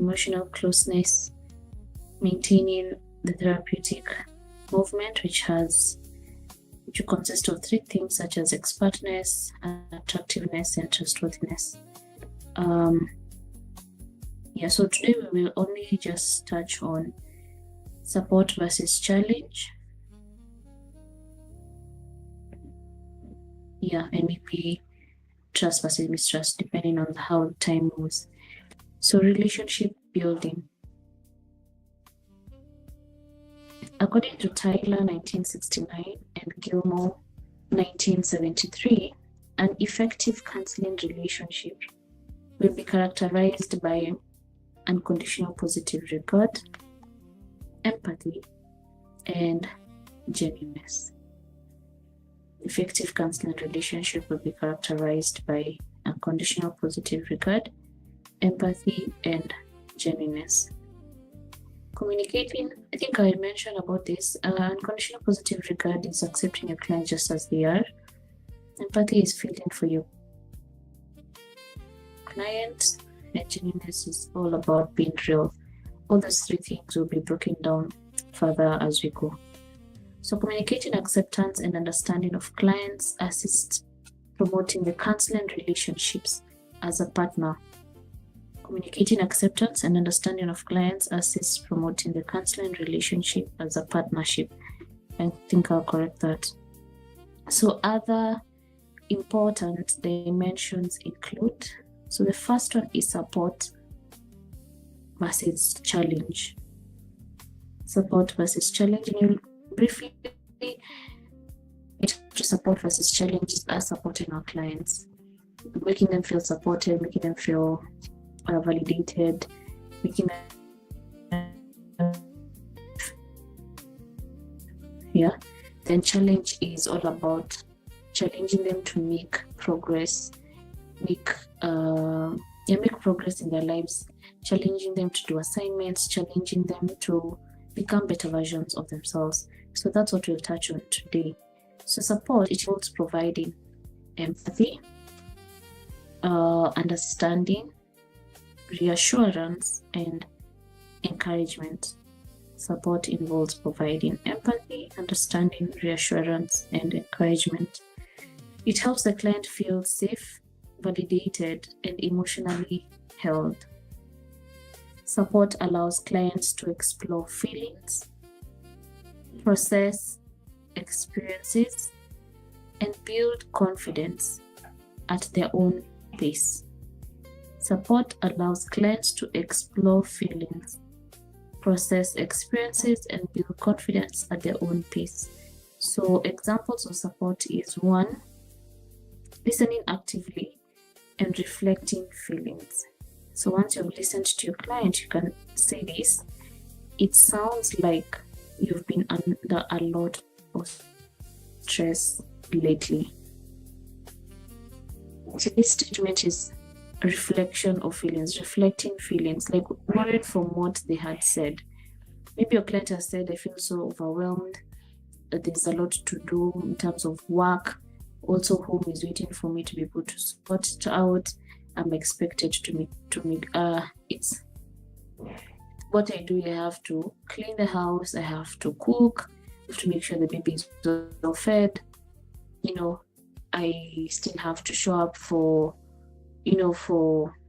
emotional closeness, maintaining the therapeutic movement, which consists of three things such as expertness, attractiveness, and trustworthiness. So today we will only just touch on support versus challenge. And maybe trust versus mistrust, depending on how time moves. So relationship building. According to Tyler, 1969, and Gilmore, 1973, an effective counseling relationship will be characterized by unconditional positive regard, empathy, and genuineness. Effective counseling relationship will be characterized by unconditional positive regard, empathy, and genuineness. Communicating, I think I mentioned about this. Unconditional positive regard is accepting your client just as they are. Empathy is feeling for your client, and genuineness is all about being real. All those three things will be broken down further as we go. So communicating acceptance and understanding of clients assists promoting the counseling relationships as a partner. Communicating acceptance and understanding of clients assists promoting the counseling relationship as a partnership. I think I'll correct that. So other important dimensions include, so the first one is support versus challenge. Support versus challenge. And you'll briefly to support versus challenges are supporting our clients, making them feel supported, making them feel validated, making them then challenge is all about challenging them to make progress, make progress in their lives, challenging them to do assignments, challenging them to become better versions of themselves. So that's what we'll touch on today. So support, it involves providing empathy, understanding, reassurance, and encouragement. Support involves providing empathy, understanding, reassurance, and encouragement. It helps the client feel safe, validated, and emotionally held. Support allows clients to explore feelings, process experiences, and build confidence at their own pace. Support allows clients to explore feelings, process experiences, and build confidence at their own pace. So examples of support is 1, listening actively and reflecting feelings. So once you've listened to your client, you can say this: it sounds like you've been under a lot of stress lately. So this statement is a reflection of feelings, reflecting feelings, like borrowing from what they had said. Maybe your client has said, I feel so overwhelmed, that there's a lot to do in terms of work. Also, home is waiting for me to be able to sort it out. I'm expected to make it's what I do. I have to clean the house, I have to cook, I have to make sure the baby is well fed. I still have to show up for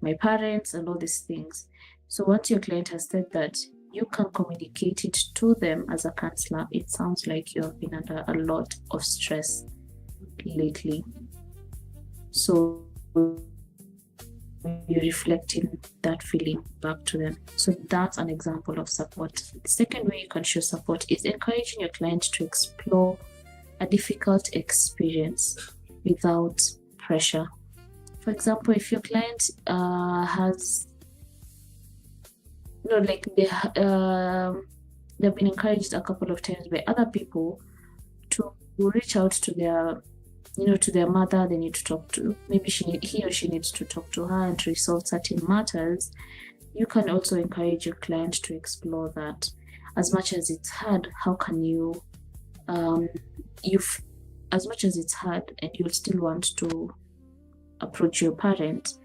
my parents and all these things. So once your client has said that, you can communicate it to them as a counselor. It sounds like you have been under a lot of stress lately. So you're reflecting that feeling back to them. So that's an example of support. The second way you can show support is encouraging your client to explore a difficult experience without pressure. For example, if your client has, they've been encouraged a couple of times by other people to reach out to their mother. They need to talk to, maybe he or she needs to talk to her and to resolve certain matters. You can also encourage your client to explore that. As much as it's hard, how can you, as much as it's hard and you still want to approach your parent,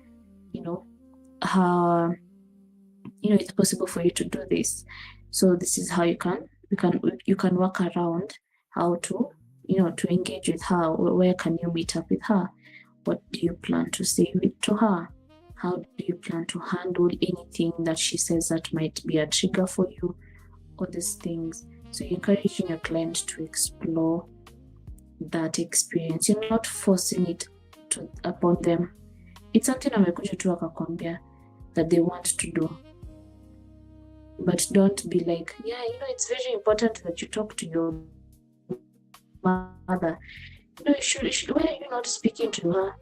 it's possible for you to do this. So this is how you can work around how to, to engage with her. Where can you meet up with her? What do you plan to say to her? How do you plan to handle anything that she says that might be a trigger for you? All these things. So you're encouraging your client to explore that experience. You're not forcing it upon them. It's something amekuja tu akakwambia that they want to do. But don't be like, yeah, it's very important that you talk to your mother. You should, why are you not speaking to her?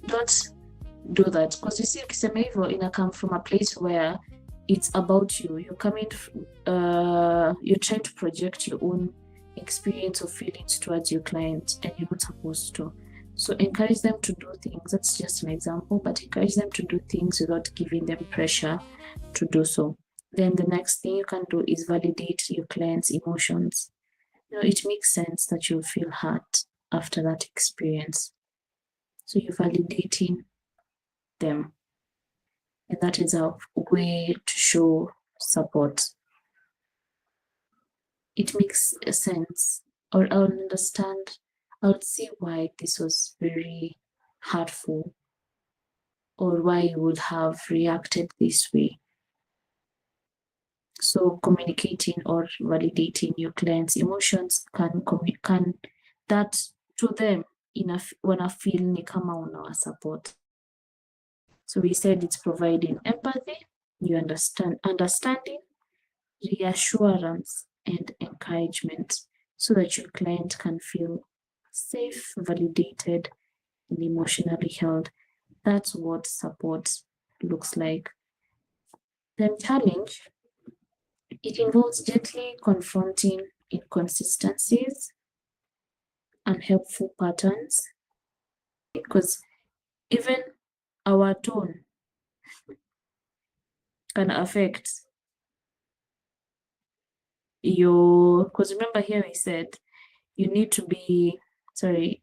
Don't do that. Because you see, ukisema hivyo ina come from a place where it's about you. You're coming, you're trying to project your own experience or feelings towards your client, and you're not supposed to. So encourage them to do things. That's just an example, but encourage them to do things without giving them pressure to do so. Then the next thing you can do is validate your client's emotions. It makes sense that you'll feel hurt after that experience. So you're validating them. And that is a way to show support. It makes sense, or I'll understand, I'll see why this was very hurtful, or why you would have reacted this way. So communicating or validating your client's emotions can that to them wanna feel ni kama unawa support. So we said it's providing empathy, you understanding, reassurance, and encouragement, so that your client can feel safe, validated, and emotionally held. That's what support looks like. Then challenge, it involves gently confronting inconsistencies, unhelpful patterns, because even our tone can affect your, because remember here we said you need to be, you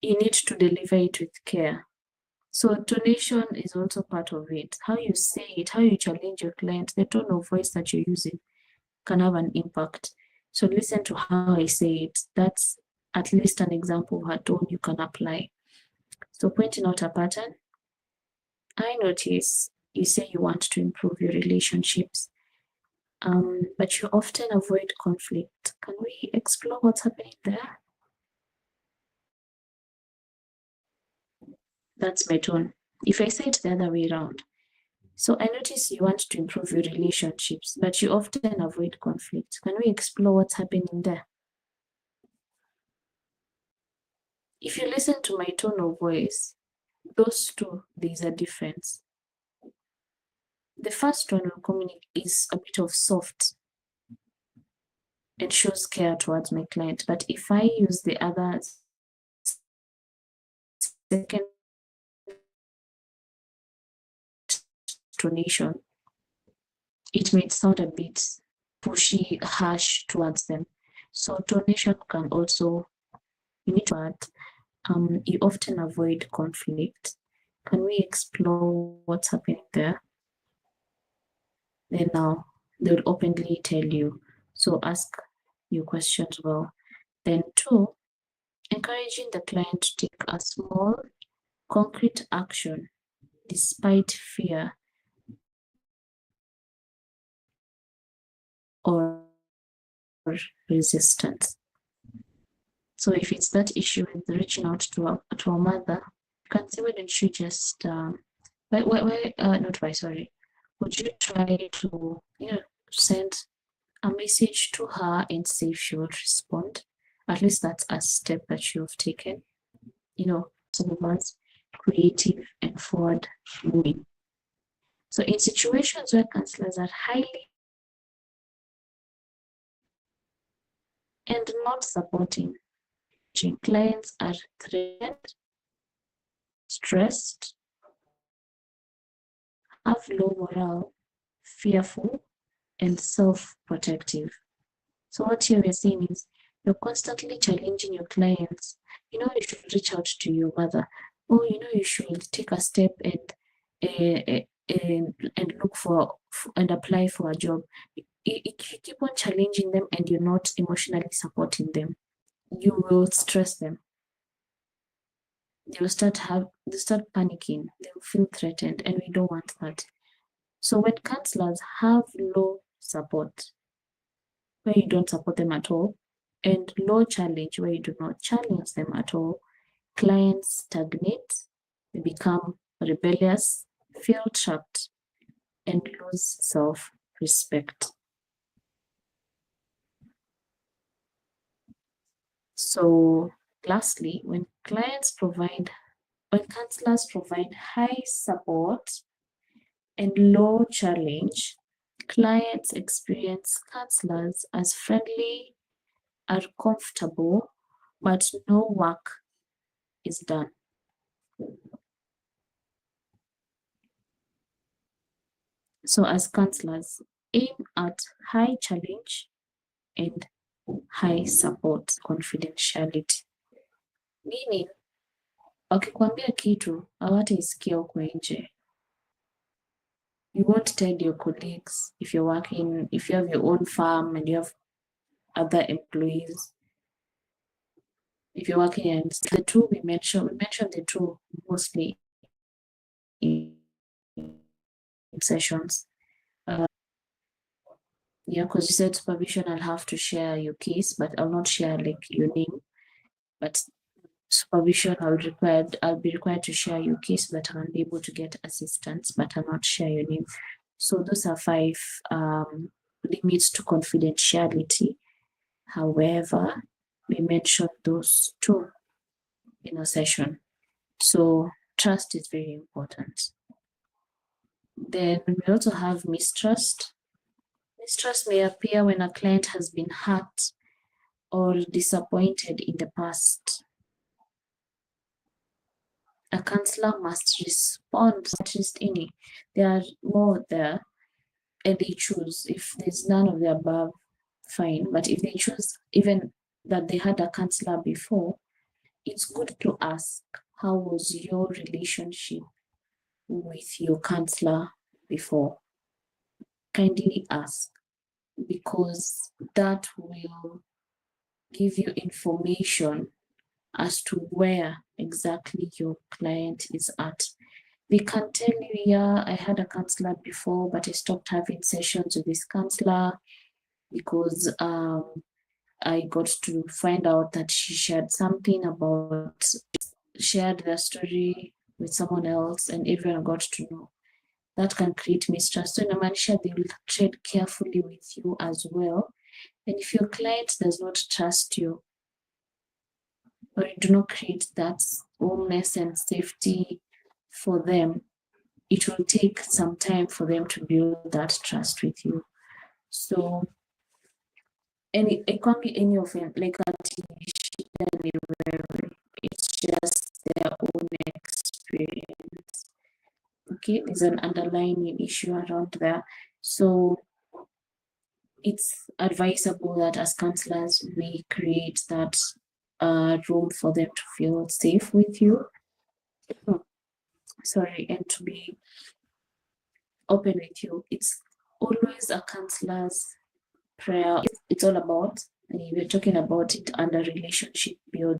need to deliver it with care. So tonation is also part of it. How you say it, how you challenge your client, the tone of voice that you're using can have an impact. So listen to how I say it. That's at least an example of a tone you can apply. So pointing out a pattern. I notice you say you want to improve your relationships, but you often avoid conflict. Can we explore what's happening there? That's my tone. If I say it the other way around. So I notice you want to improve your relationships, but you often avoid conflict. Can we explore what's happening there? If you listen to my tone of voice, those two, there's a difference. The first one will communicate is a bit of soft and shows care towards my client. But if I use the other second tonation, it may sound a bit pushy, harsh towards them. So tonation can also, you need to add, you often avoid conflict. Can we explore what's happening there? Then now they'll openly tell you. So ask your questions well. Then 2, encouraging the client to take a small, concrete action despite fear or resistance. So if it's that issue with reaching out to a mother, you can say, why don't you just, would you try to, send a message to her and see if she would respond? At least that's a step that you've taken. Some of us creative and forward moving. So in situations where counselors are highly and not supporting, clients are threatened, stressed, have low morale, fearful, and self-protective. So what here we're saying is you're constantly challenging your clients. You should reach out to your mother. Or, you should take a step and and look for and apply for a job. If you keep on challenging them and you're not emotionally supporting them, you will stress them. They'll start panicking, they'll feel threatened, and we don't want that. So when counselors have low support, where you don't support them at all, and low challenge, where you do not challenge them at all, clients stagnate, they become rebellious, feel trapped, and lose self-respect. So lastly, when counselors provide high support and low challenge, clients experience counselors as friendly, are comfortable, but no work is done. So as counselors, aim at high challenge and high support confidentiality. Meaning, wakikwambia kitu hawataisikia huko nje. You won't tell your colleagues if you're working, if you have your own farm and you have other employees. If you're working, and the two we mentioned the two mostly in sessions. Yeah, because you said supervision, I'll have to share your case, but I'll not share like your name. But supervision, I'll be required to share your case, but I'll be able to get assistance, but I'll not share your name. So those are 5 limits to confidentiality. However, we mentioned those 2 in a session. So trust is very important. Then we also have mistrust. Mistrust may appear when a client has been hurt or disappointed in the past. A counselor must respond, not just any. There are more there, and they choose. If there's none of the above, fine. But if they choose even that they had a counselor before, it's good to ask, how was your relationship with your counselor before? Kindly ask, because that will give you information as to where exactly your client is at. They can tell you, yeah, I had a counselor before, but I stopped having sessions with this counselor because I got to find out that she shared their story with someone else, and everyone got to know. That can create mistrust. So in a manner, they will tread carefully with you as well. And if your client does not trust you, or you do not create that homeness and safety for them, it will take some time for them to build that trust with you. So it can't be any of them, like it's just their own experience. Okay, there's an underlying issue around there. So it's advisable that as counselors, we create that room for them to feel safe with you. Sorry, and to be open with you. It's always a counselor's prayer. It's all about, and we're talking about it under relationship building.